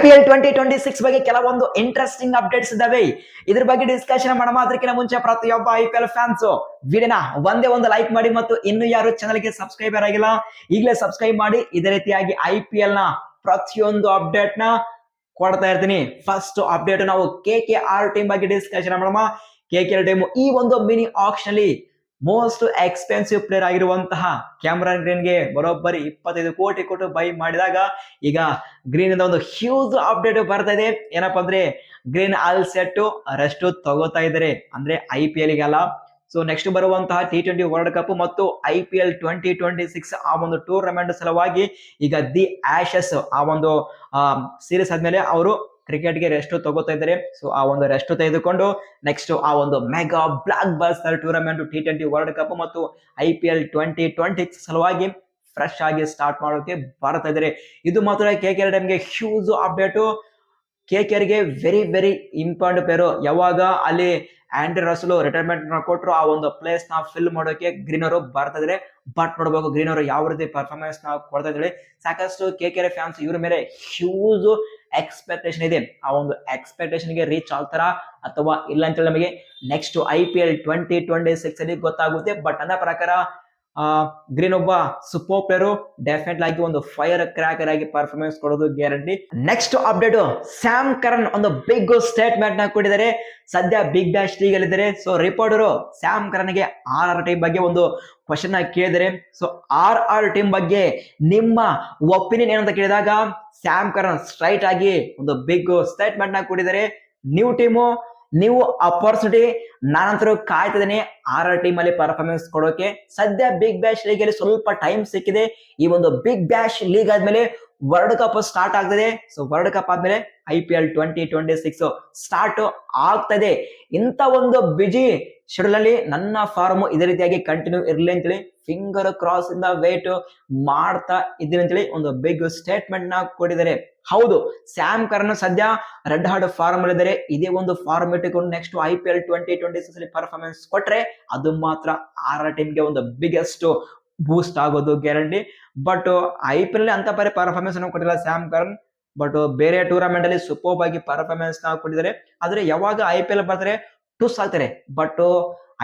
IPL 2026 ಬಗ್ಗೆ ಕೆಲವೊಂದು interesting updates ಇದಾವೆ. ಇದ್ರ ಬಗ್ಗೆ ಡಿಸ್ಕಷನ್ ಮಾಡೋಣ. ಅದಕ್ಕಿಂತ ಮುಂಚೆ ಪ್ರತಿಯೊಬ್ಬ IPL ಫ್ಯಾನ್ಸ್ ವಿಡಿಯೋನ ಒಂದೇ ಒಂದು ಲೈಕ್ ಮಾಡಿ ಮತ್ತು ಇನ್ನು ಯಾರು ಚಾನಲ್ಗೆ ಸಬ್ಸ್ಕ್ರೈಬರ್ ಆಗಿಲ್ಲ ಈಗಲೇ ಸಬ್ಸ್ಕ್ರೈಬ್ ಮಾಡಿ. ಇದೇ ರೀತಿಯಾಗಿ IPL ನ ಪ್ರತಿಯೊಂದು ಅಪ್ಡೇಟ್ ನ ಕೊಡ್ತಾ ಇರ್ತೀನಿ. ಫಸ್ಟ್ ಅಪ್ಡೇಟ್ ನಾವು KKR ಟೀಮ್ ಬಗ್ಗೆ ಡಿಸ್ಕಷನ್ ಮಾಡೋಣ. KKR ಟೀಮ್ ಈ ಒಂದು ಮಿನಿ ಆಕ್ಷನ್ ಅಲ್ಲಿ ಮೋಸ್ಟ್ ಎಕ್ಸ್ಪೆನ್ಸಿವ್ ಪ್ಲೇಯರ್ ಆಗಿರುವಂತಹ ಕ್ಯಾಮರಾನ್ ಗ್ರೀನ್ ಗೆ ಬರೋಬ್ಬರಿ 25 ಕೋಟಿ ಕೊಟ್ಟು ಬೈ ಮಾಡಿದಾಗ ಈಗ ಗ್ರೀನ್ ಇಂದ ಒಂದು ಹ್ಯೂಜ್ ಅಪ್ಡೇಟ್ ಬರ್ತಾ ಇದೆ. ಏನಪ್ಪಾ ಅಂದ್ರೆ ಗ್ರೀನ್ ಆಲ್ ಸೆಟ್ ರೆಸ್ಟ್ ತಗೋತಾ ಇದ್ದಾರೆ, ಅಂದ್ರೆ IPL ಗೆ ಅಲ್ಲ. ಸೊ ನೆಕ್ಸ್ಟ್ ಬರುವಂತಹ T20 ವರ್ಲ್ಡ್ ಕಪ್ ಮತ್ತು IPL 2026 ಆ ಒಂದು ಟೂರ್ನಮೆಂಟ್ ಸಲುವಾಗಿ ಈಗ ದಿ ಆಶಸ್ ಆ ಒಂದು ಸೀರೀಸ್ ಆದ್ಮೇಲೆ ಅವರು ಕ್ರಿಕೆಟ್ಗೆ ರೆಸ್ಟ್ ತಗೋತಾ ಇದ್ದಾರೆ. ಸೊ ಆ ಒಂದು ರೆಸ್ಟ್ ತೆಗೆದುಕೊಂಡು ನೆಕ್ಸ್ಟ್ ಆ ಒಂದು mega blockbuster tournament T20 world cup ಮತ್ತು IPL 2026 ಸಲುವಾಗಿ ಫ್ರೆಶ್ ಆಗಿ ಸ್ಟಾರ್ಟ್ ಮಾಡೋಕೆ ಬರ್ತಾ ಇದ್ದಾರೆ. ಇದು ಮಾತ್ರ KKR ಟೀಮ್ಗೆ ಹ್ಯೂಜ್ ಅಪ್ಡೇಟ್. KKR ಗೆ ವೆರಿ ವೆರಿ ಇಂಪಾರ್ಟೆಂಟ್ ಪ್ಲೇಯರ್. ಯಾವಾಗ ಅಲ್ಲಿ ಆಂಡ್ರೆ ರಸಲ್ ರಿಟೈರ್ಮೆಂಟ್ ಕೊಟ್ಟರು ಆ ಒಂದು ಪ್ಲೇಸ್ ನ ಫಿಲ್ ಮಾಡೋಕೆ ಗ್ರೀನ್ ಅವರು ಬರ್ತಾ ಇದ್ರೆ. ಬಟ್ ನೋಡ್ಬೇಕು ಗ್ರೀನ್ ಅವರು ಯಾವ ರೀತಿ ಪರ್ಫಾರ್ಮೆನ್ಸ್ ನ ಕೊಡ್ತಾ ಇದ್ದಾರೆ. ಸಾಕಷ್ಟು KKR ಫ್ಯಾನ್ಸ್ ಇವ್ರ ಮೇಲೆ ಹ್ಯೂಜ್ ಎಕ್ಸ್ಪೆಕ್ಟೇಷನ್ ಇದೆ. ಆ ಒಂದು ಎಕ್ಸ್ಪೆಕ್ಟೇಷನ್ ಗೆ ರೀಚ್ ಆಗ್ತಾರ ಅಥವಾ ಇಲ್ಲ ಅಂತ ನಮಗೆ ನೆಕ್ಸ್ಟ್ IPL 2026 ಅಲ್ಲಿ ಗೊತ್ತಾಗುತ್ತೆ. ಬಟ್ ನನ್ನ ಪ್ರಕಾರ ಗ್ರೀನ್ ಒಬ್ಬ ಸೂಪರ್ ಪ್ಲೇಯರ್, ಡೆಫಿನೆಟ್ ಆಗಿ ಒಂದು ಫೈರ್ ಕ್ರ್ಯಾಕರ್ ಆಗಿ ಪರ್ಫಾರ್ಮೆನ್ಸ್ ಕೊಡೋದು guarantee. Next update Sam Karan ಒಂದು ಬಿಗ್ ಸ್ಟೇಟ್ಮೆಂಟ್ ನ ಕೊಟ್ಟಿದ್ದಾರೆ. ಸದ್ಯ ಬಿಗ್ ಬ್ಯಾಶ್ ಲೀಗ್ ಅಲ್ಲಿ ಇದ್ದಾರೆ. ಸೊ ರಿಪೋರ್ಟರ್ ಸ್ಯಾಮ್ ಕರನ್ ಗೆ RR ಟೀಮ್ ಬಗ್ಗೆ ಒಂದು ಕ್ವಶನ್ ನ ಕೇಳಿದರೆ. ಸೊ RR ಟೀಮ್ ಬಗ್ಗೆ ನಿಮ್ಮ ಒಪಿನಿಯನ್ ಏನಂತ ಕೇಳಿದಾಗ ಸ್ಯಾಮ್ ಕರನ್ ಸ್ಟ್ರೈಟ್ ಆಗಿ ಒಂದು ಬಿಗ್ ಸ್ಟೇಟ್ಮೆಂಟ್ ನ ಕೊಟ್ಟಿದ್ದಾರೆ. ನ್ಯೂ ಟೀಮು, ನೀವು ಅಪರ್ಚುನಿಟಿ, ನಾನಂತರೂ ಕಾಯ್ತಿದ್ದೀನಿ RR ಟೀಮ್ ಅಲ್ಲಿ ಪರ್ಫಾರ್ಮೆನ್ಸ್ ಕೊಡೋಕೆ. ಸದ್ಯ ಬಿಗ್ ಬ್ಯಾಶ್ ಲೀಗ್ ಅಲ್ಲಿ ಸ್ವಲ್ಪ ಟೈಮ್ ಸಿಕ್ಕಿದೆ. ಈ ಒಂದು ಬಿಗ್ ಬ್ಯಾಶ್ ಲೀಗ್ ಆದ್ಮೇಲೆ ವರ್ಲ್ಡ್ ಕಪ್ ಸ್ಟಾರ್ಟ್ ಆಗ್ತದೆ. ಸೊ ವರ್ಲ್ಡ್ ಕಪ್ ಆದ್ಮೇಲೆ IPL 2026 ಸ್ಟಾರ್ಟ್ ಆಗ್ತದೆ. ಇಂತ ಒಂದು ಬಿಜಿ ಶೆಡ್ಯೂಲ್ ಅಲ್ಲಿ ನನ್ನ ಫಾರ್ಮ್ ಇದೇ ರೀತಿಯಾಗಿ ಕಂಟಿನ್ಯೂ ಇರ್ಲಿ ಅಂತೇಳಿ ಫಿಂಗರ್ ಕ್ರಾಸ್ ಇಂದ ವೇಟ್ ಮಾಡ್ತಾ ಇದ್ದೀನಿ ಅಂತೇಳಿ ಒಂದು ಬಿಗ್ ಸ್ಟೇಟ್ಮೆಂಟ್ ನ ಕೊಟ್ಟಿದ್ದಾರೆ. ಹೌದು, ಸ್ಯಾಮ್ ಕರ್ನ್ ಸದ್ಯ ರೆಡ್ ಹಾರ್ಡ್ ಫಾರ್ಮ್ ಅಲ್ಲಿ ಇದ್ದಾರೆ. ಇದೇ ಒಂದು ಫಾರ್ಮ್ ಇಟ್ಟುಕೊಂಡು ನೆಕ್ಸ್ಟ್ IPL 2026 ಅಲ್ಲಿ ಪರ್ಫಾರ್ಮೆನ್ಸ್ ಕೊಟ್ರೆ ಅದು ಮಾತ್ರ RR ಟೀಮ್ ಗೆ ಒಂದು ಬಿಗ್ಗೆಸ್ಟ್ ಬೂಸ್ಟ್ ಆಗೋದು ಗ್ಯಾರಂಟಿ. ಬಟ್ IPL ಅಲ್ಲಿ ಅಂತ ಪರಿ ಪರ್ಫಾರ್ಮೆನ್ಸ್ ಅನ್ನು ಕೊಟ್ಟಿಲ್ಲ ಸ್ಯಾಮ್ ಕರ್ನ್. ಬಟ್ ಬೇರೆ ಟೂರ್ನಮೆಂಟ್ ಅಲ್ಲಿ ಸೂಪರ್ ಆಗಿ ಪರ್ಫಾರ್ಮೆನ್ಸ್ ನ ಕೊಟ್ಟಿದ್ದಾರೆ. ಆದ್ರೆ ಯಾವಾಗ IPL ಬರ್ತಾರೆ ಟುಸ್ ಆಗ್ತಾರೆ. ಬಟ್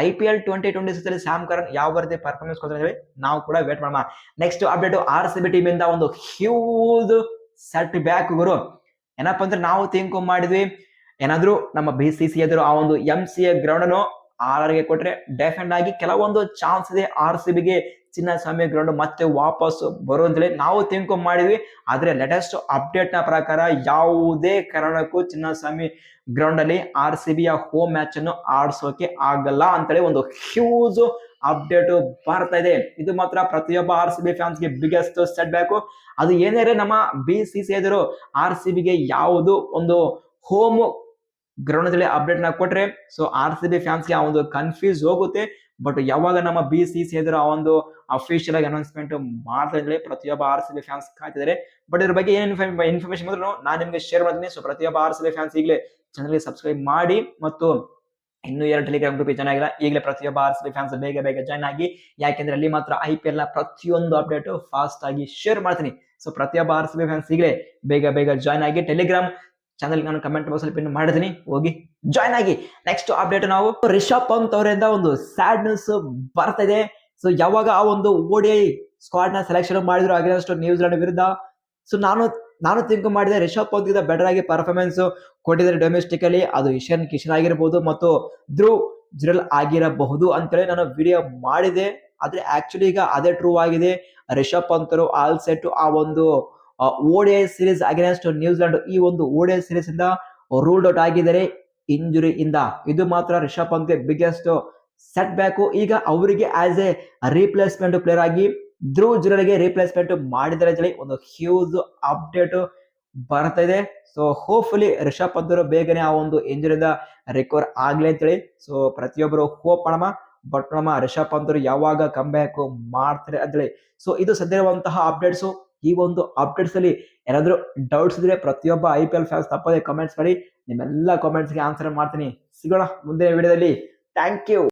IPL 2026 ಅಲ್ಲಿ ಸ್ಯಾಮ್ ಕರ್ನ್ ಯಾವ ರೀತಿ ಪರ್ಫಾರ್ಮೆನ್ಸ್ ಕೊಡ್ತಾರೆ ನಾವು ಕೂಡ ವೇಟ್ ಮಾಡೋಣ. ನೆಕ್ಸ್ಟ್ ಅಪ್ಡೇಟ್ RCB ಟೀಮ್ ಇಂದ ಒಂದು ಹ್ಯೂಜ್ ಸೆಟ್ ಬ್ಯಾಕ್ ಗುರು. ಏನಪ್ಪಾ ಅಂದ್ರೆ ನಾವು ಥಿಂಕ್ ಮಾಡಿದ್ವಿ ಏನಾದ್ರು ನಮ್ಮ BCCI ಎದುರು ಆ ಒಂದು MCA ಗ್ರೌಂಡ್ ಅನ್ನು RR ಗೆ ಕೊಟ್ರೆ ಡೆಫಿನೆಟ್ ಆಗಿ ಕೆಲವೊಂದು ಚಾನ್ಸ್ ಇದೆ RCB ಗೆ ಚಿನ್ನಸ್ವಾಮಿ ಗ್ರೌಂಡ್ ಮತ್ತೆ ವಾಪಸ್ ಬರುವಂತಲೇ ನಾವು ಥಿಂಕ್ ಮಾಡಿದ್ವಿ. ಆದ್ರೆ ಲೇಟೆಸ್ಟ್ ಅಪ್ಡೇಟ್ ನ ಪ್ರಕಾರ ಯಾವುದೇ ಕಾರಣಕ್ಕೂ ಚಿನ್ನಸ್ವಾಮಿ ಗ್ರೌಂಡ್ ಅಲ್ಲಿ RCB ಯ ಹೋಮ್ ಮ್ಯಾಚ್ ಅನ್ನು ಆಡ್ಸೋಕೆ ಆಗಲ್ಲ ಅಂತೇಳಿ ಒಂದು ಹ್ಯೂಜ್ ಅಪ್ಡೇಟ್ ಬರ್ತಾ ಇದೆ. ಇದು ಮಾತ್ರ ಪ್ರತಿಯೊಬ್ಬ RCB ಫ್ಯಾನ್ಸ್ ಗೆ ಬಿಗ್ಗೆಸ್ಟ್ ಸೆಟ್ ಬ್ಯಾಕ್. ಅದು ಏನೇ ನಮ್ಮ BCCI ಎದುರು RCB ಗೆ ಯಾವುದು ಒಂದು ಹೋಮ್ ಗ್ರೌಂಡ್ ಅಲ್ಲಿ ಅಪ್ಡೇಟ್ ನ ಕೊಟ್ರೆ ಸೊ RCB ಫ್ಯಾನ್ಸ್ ಗೆ ಆ ಒಂದು ಕನ್ಫ್ಯೂಸ್ ಹೋಗುತ್ತೆ. ಬಟ್ ಯಾವಾಗ ನಮ್ಮ BCCI ಎದುರು ಆ ಒಂದು ಅಫಿಷಿಯಲ್ ಆಗಿ ಅನೌನ್ಸ್ಮೆಂಟ್ ಮಾಡ್ತಾ ಇದ್ರೆ ಪ್ರತಿಯೊಬ್ಬ RCB ಫ್ಯಾನ್ಸ್ ಕಾಯ್ತಿದ್ದಾರೆ. ಬಟ್ ಇದ್ರ ಬಗ್ಗೆ ಏನ್ ಇನ್ಫಾರ್ಮೇಶನ್ ಬಂದ್ರು ನಾನು ನಿಮ್ಗೆ ಶೇರ್ ಮಾಡ್ತೀನಿ. ಸೊ ಪ್ರತಿಯೊಬ್ಬ RCB ಫ್ಯಾನ್ಸ್ ಈಗಲೇ ಚಾನಲ್ ಸಬ್ಸ್ಕ್ರೈಬ್ ಮಾಡಿ ಮತ್ತು ಇನ್ನು 2 ಟೆಲಿಗ್ರಾಮ್ ಗ್ರೂಪ್ ಜಾಯ್ನ್ ಆಗಿಲ್ಲ ಈಗಲೇ ಪ್ರತಿಯೊಬ್ಬ RCB ಫ್ಯಾನ್ಸ್ ಬೇಗ ಬೇಗ ಜಾಯ್ನ್ ಆಗಿ. ಯಾಕೆಂದ್ರೆ ಅಲ್ಲಿ ಮಾತ್ರ IPL ನ ಪ್ರತಿಯೊಂದು ಅಪ್ಡೇಟ್ ಫಾಸ್ಟ್ ಆಗಿ ಶೇರ್ ಮಾಡ್ತೀನಿ. ಸೊ ಪ್ರತಿಯೊಬ್ಬ RCB ಫ್ಯಾನ್ಸ್ ಈಗಲೇ ಬೇಗ ಬೇಗ ಜಾಯ್ನ್ ಆಗಿ. ಟೆಲಿಗ್ರಾಮ್ ಚಾನಲ್ ನಾನು ಕಮೆಂಟ್ ಬಾಕ್ಸ್ ಅಲ್ಲಿ ಪಿನ್ ಮಾಡಿದ್ದೀನಿ, ಹೋಗಿ ಜಾಯ್ನ್ ಆಗಿ. ನೆಕ್ಸ್ಟ್ ಅಪ್ಡೇಟ್ ನಾವು ರಿಷಬ್ ಪಂತ್ ಅವರಿಂದ ಒಂದು ಸ್ಯಾಡ್ ನ್ಯೂಸ್ ಬರ್ತಾ ಇದೆ. ಸೊ ಯಾವಾಗ ಆ ಒಂದು ODI ಸ್ಕ್ವಾಡ್ ನ ಸೆಲೆಕ್ಷನ್ ಮಾಡಿದ್ರು ಅಗೇನ್ಸ್ಟ್ ನ್ಯೂಜಿಲೆಂಡ್ ವಿರುದ್ಧ, ಸೊ ನಾನು ಥಿಂಕ್ ಮಾಡಿದೆ ರಿಷಬ್ ಪಂತ್ ಗಿಂತ ಬೆಟರ್ ಆಗಿ ಪರ್ಫಾರ್ಮೆನ್ಸ್ ಕೊಟ್ಟಿದ್ದಾರೆ ಡೊಮೆಸ್ಟಿಕ್ ಅಲ್ಲಿ. ಅದು ಇಶಾನ್ ಕಿಶನ್ ಆಗಿರಬಹುದು ಮತ್ತು ಧ್ರುವ್ ಜುರೆಲ್ ಆಗಿರಬಹುದು ಅಂತೇಳಿ ನಾನು ವಿಡಿಯೋ ಮಾಡಿದೆ. ಆದ್ರೆ ಆಕ್ಚುಲಿ ಈಗ ಅದೇ ಟ್ರೂ ಆಗಿದೆ. ರಿಷಬ್ ಪಂತ್ ಆಲ್ ಸೆಟ್ ಆ ಒಂದು ODI ಸೀರೀಸ್ ಅಗೇನ್ಸ್ಟ್ ನ್ಯೂಜಿಲೆಂಡ್ ಈ ಒಂದು ODI ಸೀರೀಸ್ ಇಂದ ರೂಲ್ಡ್ ಔಟ್ ಆಗಿದ್ದಾರೆ ಇಂಜುರಿ ಇಂದ. ಇದು ಮಾತ್ರ ರಿಷಬ್ ಪಂತ್ ಗೆ ಬಿಗ್ಗೆಸ್ಟ್ ಸೆಟ್ ಬ್ಯಾಕ್. ಈಗ ಅವರಿಗೆ ಆಸ್ ಎ ರೀಪ್ಲೇಸ್ಮೆಂಟ್ ಪ್ಲೇಯರ್ ಆಗಿ ಧ್ರುವ್ ಜುರೆಲ್ ಗೆ ರೀಪ್ಲೇಸ್ಮೆಂಟ್ ಮಾಡಿದ್ದಾರೆ ಅಂತೇಳಿ ಒಂದು ಹ್ಯೂಜ್ ಅಪ್ಡೇಟ್ ಬರ್ತಾ ಇದೆ. ಸೊ ಹೋಪ್ಫುಲಿ ರಿಷಬ್ ಪಂತ್ ಬೇಗನೆ ಆ ಒಂದು ಇಂಜುರಿಯಿಂದ ರಿಕವರ್ ಆಗ್ಲಿ ಅಂತೇಳಿ ಸೊ ಪ್ರತಿಯೊಬ್ಬರು ಹೋಪ್ ಮಾಡೋಣ. ಬಟ್ ನಮ್ಮ ರಿಷಬ್ ಪಂತ್ ಯಾವಾಗ ಕಮ್ ಬ್ಯಾಕ್ ಮಾಡ್ತಾರೆ ಅಂತೇಳಿ. ಸೊ ಇದು ಸದ್ಯ ಇರುವಂತಹ ಅಪ್ಡೇಟ್ಸ್. ಈ ಒಂದು ಅಪ್ಡೇಟ್ಸ್ ಅಲ್ಲಿ ಏನಾದ್ರು ಡೌಟ್ಸ್ ಇದ್ರೆ ಪ್ರತಿಯೊಬ್ಬ IPL ಫ್ಯಾನ್ಸ್ ತಪ್ಪದೆ ಕಮೆಂಟ್ಸ್ ಮಾಡಿ. ನಿಮ್ಮೆಲ್ಲ ಕಾಮೆಂಟ್ಸ್ಗೆ ಆನ್ಸರ್ ಮಾಡ್ತೀನಿ. ಸಿಗೋಣ ಮುಂದಿನ ವಿಡಿಯೋದಲ್ಲಿ. Thank you.